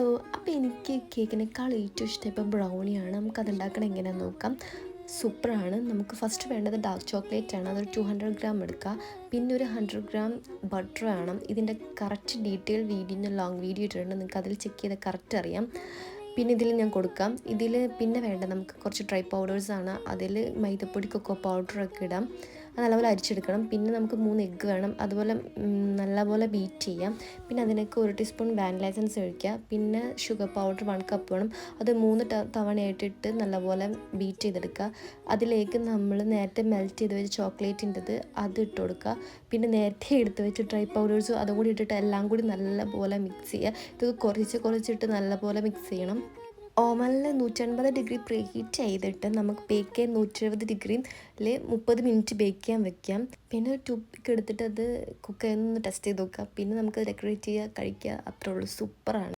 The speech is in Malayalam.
ഹലോ, അപ്പോൾ എനിക്ക് കേക്കിനേക്കാൾ ഏറ്റവും ഇഷ്ടം ഇപ്പോൾ ബ്രൗണിയാണ്. നമുക്കത് ഉണ്ടാക്കണം എങ്ങനെയാണെന്ന് നോക്കാം. സൂപ്പറാണ്. നമുക്ക് ഫസ്റ്റ് വേണ്ടത് ഡാർക്ക് ചോക്ലേറ്റ് ആണ്. അതൊരു 200 ഗ്രാം എടുക്കുക. പിന്നെ ഒരു 100 ഗ്രാം ബട്ടർ വേണം. ഇതിൻ്റെ correct detail video long video ഇട്ടിട്ടുണ്ട്. നിങ്ങൾക്ക് അതിൽ ചെക്ക് ചെയ്ത് കറക്റ്റ് അറിയാം. പിന്നെ ഇതിൽ ഞാൻ കൊടുക്കാം. ഇതിൽ പിന്നെ വേണ്ട നമുക്ക് കുറച്ച് ഡ്രൈ പൗഡേഴ്സാണ്. അതിൽ മൈദപ്പൊടി, കൊക്കോ പൗഡറൊക്കെ ഇടാം. അത് നല്ലപോലെ അരിച്ചെടുക്കണം. പിന്നെ നമുക്ക് 3 എഗ്ഗ് വേണം. അതുപോലെ നല്ലപോലെ ബീറ്റ് ചെയ്യാം. പിന്നെ അതിലേക്ക് 1 ടീസ്പൂൺ വാനില എസൻസ് ഒഴിക്കുക. പിന്നെ ഷുഗർ പൗഡർ 1 കപ്പ് വേണം. അത് 3 തവണയായിട്ടിട്ട് നല്ലപോലെ ബീറ്റ് ചെയ്തെടുക്കുക. അതിലേക്ക് നമ്മൾ നേരത്തെ മെൽറ്റ് ചെയ്ത് വെച്ച് ചോക്ലേറ്റിൻ്റെത് അത് ഇട്ട് കൊടുക്കുക. പിന്നെ നേരത്തെ എടുത്ത് വെച്ച് ഡ്രൈ പൗഡേഴ്സും അതും കൂടി ഇട്ടിട്ട് എല്ലാം കൂടി നല്ലപോലെ മിക്സ് ചെയ്യുക. ഇത് കുറച്ചിട്ട് നല്ലപോലെ മിക്സ് ചെയ്യണം. ഓവനിൽ 150 ഡിഗ്രി പ്രീ ഹീറ്റ് ചെയ്തിട്ട് നമുക്ക് ബേക്ക് ചെയ്യാൻ 170 ഡിഗ്രിയിൽ 30 മിനിറ്റ് ബേക്ക് ചെയ്യാൻ വെക്കാം. പിന്നെ ഒരു ടൂത്ത് എടുത്തിട്ട് അത് കുക്ക് ചെയ്യുന്നൊന്ന് ടെസ്റ്റ് ചെയ്ത് നോക്കുക. പിന്നെ നമുക്ക് ഡെക്കറേറ്റ് ചെയ്യുക, കഴിക്കുക. അത്രേ ഉള്ളൂ. സൂപ്പറാണ്.